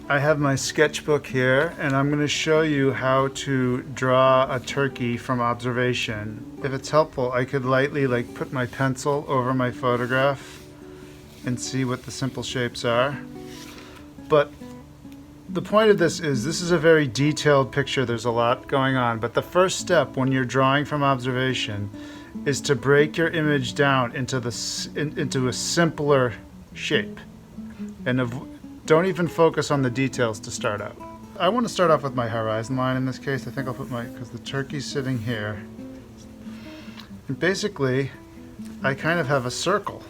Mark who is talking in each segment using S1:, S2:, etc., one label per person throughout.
S1: I have my sketchbook here, and I'm going to show you how to draw a turkey from observation. If it's helpful, I could lightly put my pencil over my photograph and see what the simple shapes are. But the point of this is a very detailed picture. There's a lot going on, but the first step when you're drawing from observation is to break your image down into a simpler shape, and don't even focus on the details to start out. I want to start off with my horizon line in this case. I think I'll put because the turkey's sitting here. And basically, I kind of have a circle.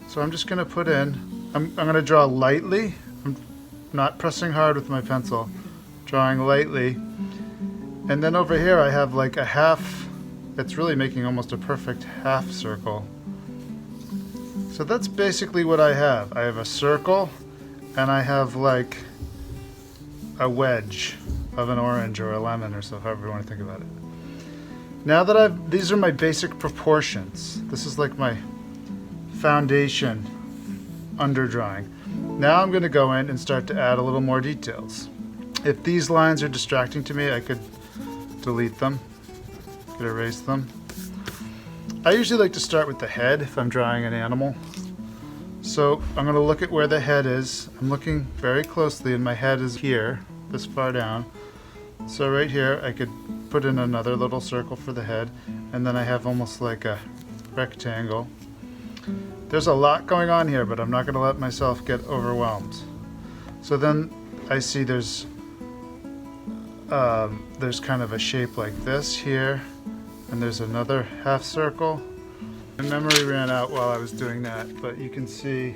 S1: So I'm just going to put in, I'm going to draw lightly. I'm not pressing hard with my pencil, drawing lightly. And then over here I have like a half, it's really making almost a perfect half circle. So that's basically what I have. I have a circle, and I have like a wedge of an orange or a lemon, or so, however you want to think about it. Now that these are my basic proportions. This is like my foundation underdrawing. Now I'm going to go in and start to add a little more details. If these lines are distracting to me, I could delete them, could erase them. I usually like to start with the head if I'm drawing an animal. So I'm going to look at where the head is. I'm looking very closely, and my head is here, this far down. So right here I could put in another little circle for the head, and then I have almost like a rectangle. There's a lot going on here, but I'm not going to let myself get overwhelmed. So then I see there's kind of a shape like this here, and there's another half circle. My memory ran out while I was doing that, but you can see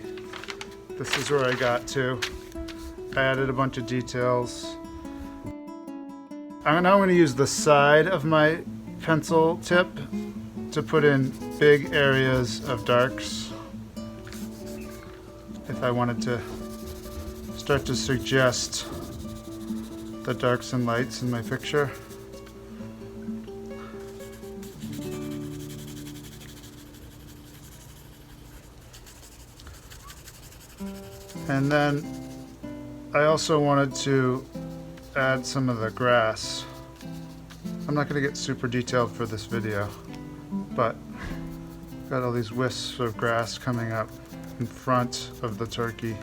S1: this is where I got to. I added a bunch of details. Now I'm going to use the side of my pencil tip to put in big areas of darks if I wanted to start to suggest the darks and lights in my picture. And then I also wanted to add some of the grass. I'm not going to get super detailed for this video, but got all these wisps of grass coming up in front of the turkey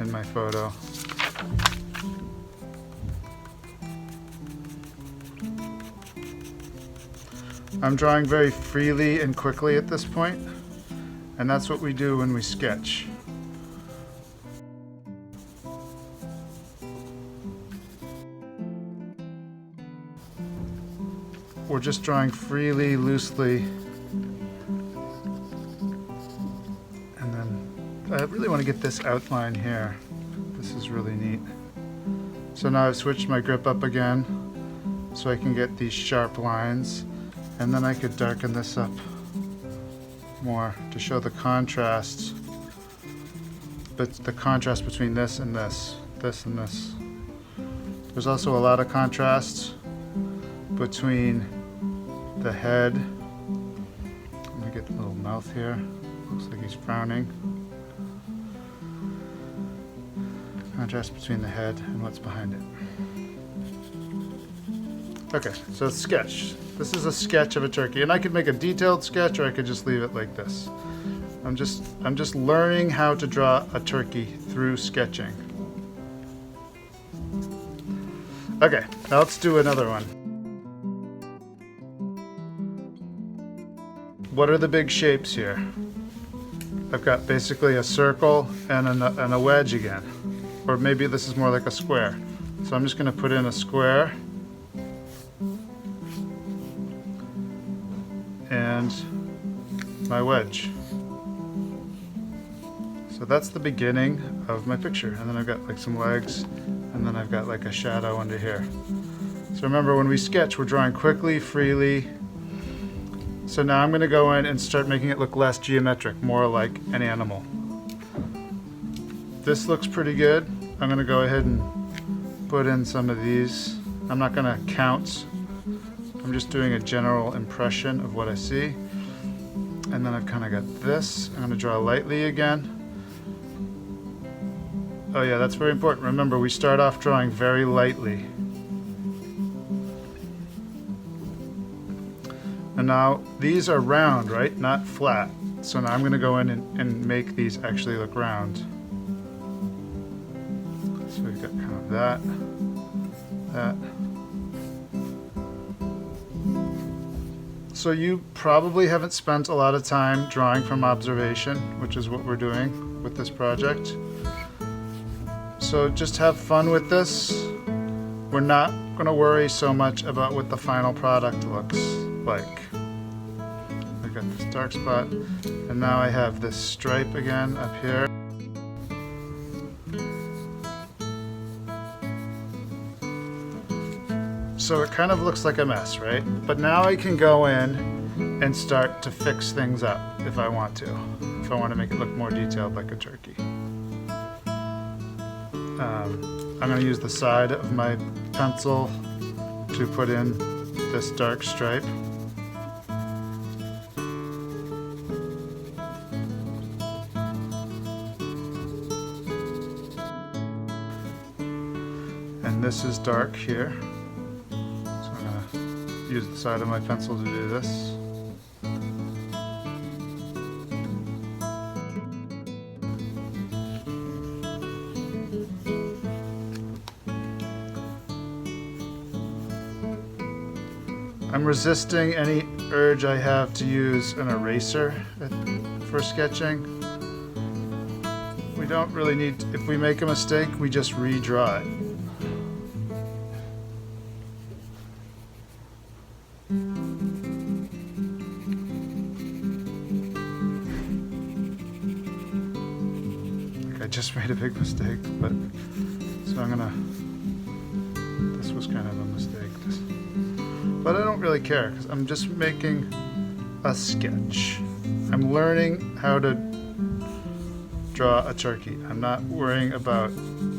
S1: in my photo. I'm drawing very freely and quickly at this point, and that's what we do when we sketch. We're just drawing freely, loosely, and then I really want to get this outline here. This is really neat. So now I've switched my grip up again so I can get these sharp lines, and then I could darken this up more to show the contrast, but the contrast between this and this, this and this. There's also a lot of contrast between the head. Let me get a little mouth here. Looks like he's frowning. Contrast between the head and what's behind it. Okay, so it's sketch. This is a sketch of a turkey, and I could make a detailed sketch, or I could just leave it like this. I'm just learning how to draw a turkey through sketching. Okay, now let's do another one. What are the big shapes here? I've got basically a circle and a wedge again. Or maybe this is more like a square. So I'm just going to put in a square and my wedge. So that's the beginning of my picture. And then I've got like some legs, and then I've got like a shadow under here. So remember, when we sketch, we're drawing quickly, freely. So now I'm going to go in and start making it look less geometric, more like an animal. This looks pretty good. I'm going to go ahead and put in some of these. I'm not going to count. I'm just doing a general impression of what I see. And then I've kind of got this. I'm going to draw lightly again. Oh yeah, that's very important. Remember, we start off drawing very lightly. And now these are round, right? Not flat. So now I'm going to go in and make these actually look round. So we've got kind of that. So you probably haven't spent a lot of time drawing from observation, which is what we're doing with this project. So just have fun with this. We're not going to worry so much about what the final product looks like. I got this dark spot, and now I have this stripe again up here. So it kind of looks like a mess, right? But now I can go in and start to fix things up if I want to. If I want to make it look more detailed like a turkey. I'm going to use the side of my pencil to put in this dark stripe. And this is dark here. Use the side of my pencil to do this. I'm resisting any urge I have to use an eraser for sketching. We don't really need, if we make a mistake, we just redraw it. I just made a big mistake, but so I'm gonna, this was kind of a mistake. But I don't really care, because I'm just making a sketch. I'm learning how to draw a turkey. I'm not worrying about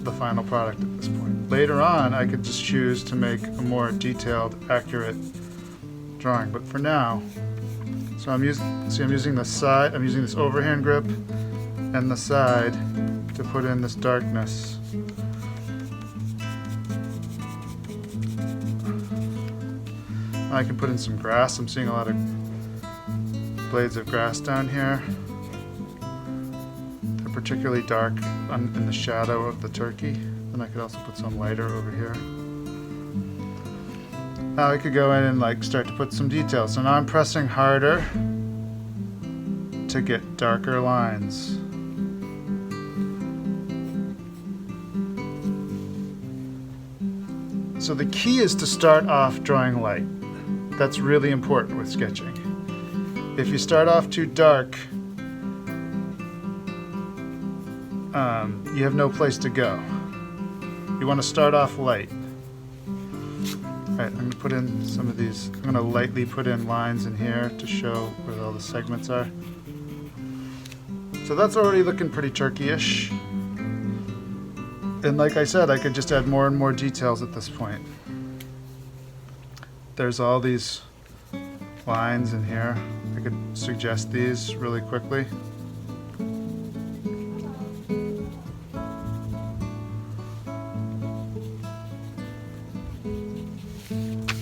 S1: the final product at this point. Later on, I could just choose to make a more detailed, accurate drawing. But for now, so I'm using the side, I'm using this overhand grip and the side to put in this darkness. I can put in some grass. I'm seeing a lot of blades of grass down here. They're particularly dark in the shadow of the turkey. And I could also put some lighter over here. Now I could go in and like start to put some details. So now I'm pressing harder to get darker lines. So the key is to start off drawing light. That's really important with sketching. If you start off too dark, you have no place to go. You want to start off light. Alright, I'm going to put in some of these. I'm going to lightly put in lines in here to show where all the segments are. So that's already looking pretty turkey-ish. And like I said, I could just add more and more details at this point. There's all these lines in here. I could suggest these really quickly. I'm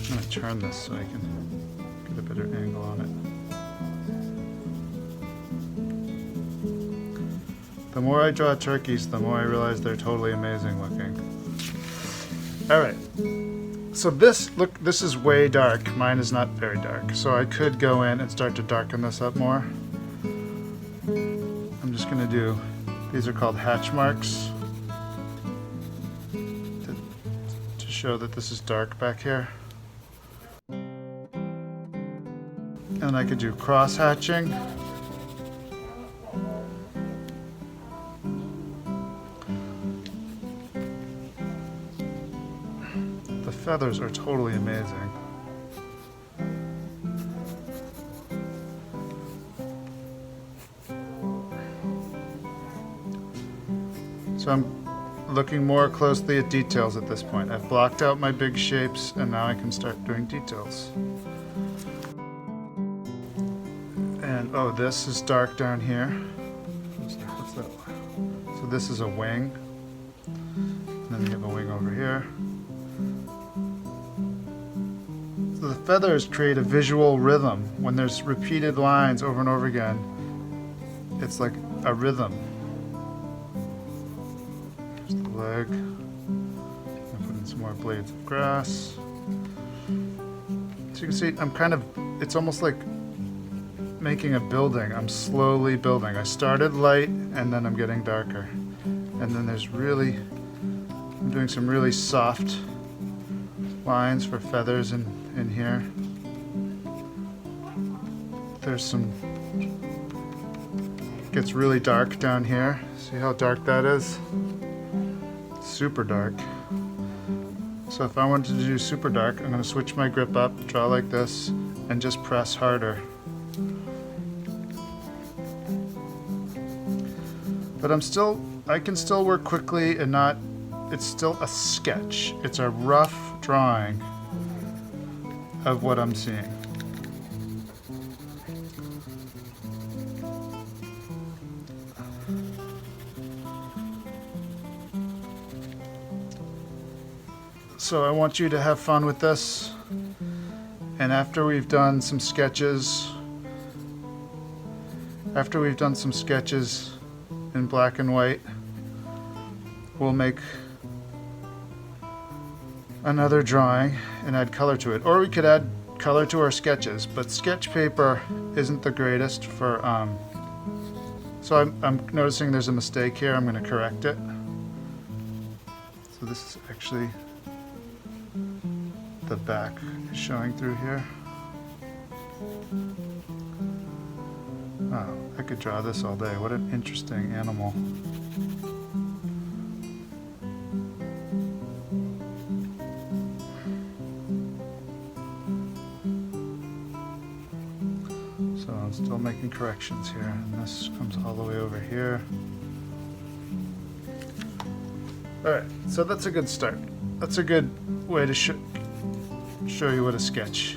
S1: going to turn this so I can get a better angle on it. The more I draw turkeys, the more I realize they're totally amazing looking. Alright. So this is way dark. Mine is not very dark. So I could go in and start to darken this up more. I'm just going to do, these are called hatch marks to show that this is dark back here. And I could do cross hatching. The feathers are totally amazing. So I'm looking more closely at details at this point. I've blocked out my big shapes and now I can start doing details. And oh, this is dark down here. What's that? So this is a wing. And then we have a wing over here. So the feathers create a visual rhythm. When there's repeated lines over and over again, it's like a rhythm. Here's the leg. I'll put in some more blades of grass. So you can see it's almost like making a building. I'm slowly building. I started light and then I'm getting darker. And then I'm doing some really soft lines for feathers in here. It gets really dark down here. See how dark that is? Super dark. So if I wanted to do super dark, I'm going to switch my grip up, draw like this, and just press harder. But I can still work quickly and not, it's still a sketch. It's a rough drawing of what I'm seeing. So I want you to have fun with this. And after we've done some sketches in black and white, we'll make another drawing and add color to it. Or we could add color to our sketches, but sketch paper isn't the greatest for, so I'm noticing there's a mistake here. I'm going to correct it. So this is actually, the back is showing through here. Oh, I could draw this all day. What an interesting animal. So I'm still making corrections here, and this comes all the way over here. Alright, so that's a good start. That's a good way to show you what a sketch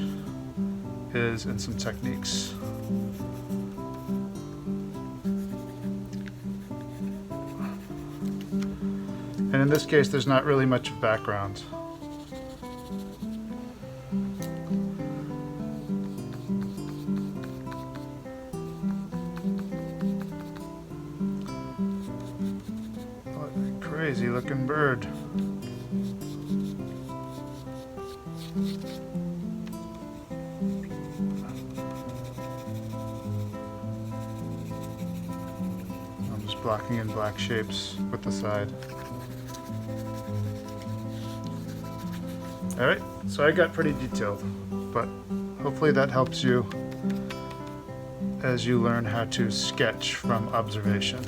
S1: is and some techniques. And in this case, there's not really much background. What a crazy looking bird. I'm just blocking in black shapes with the side. Alright, so I got pretty detailed, but hopefully that helps you as you learn how to sketch from observation.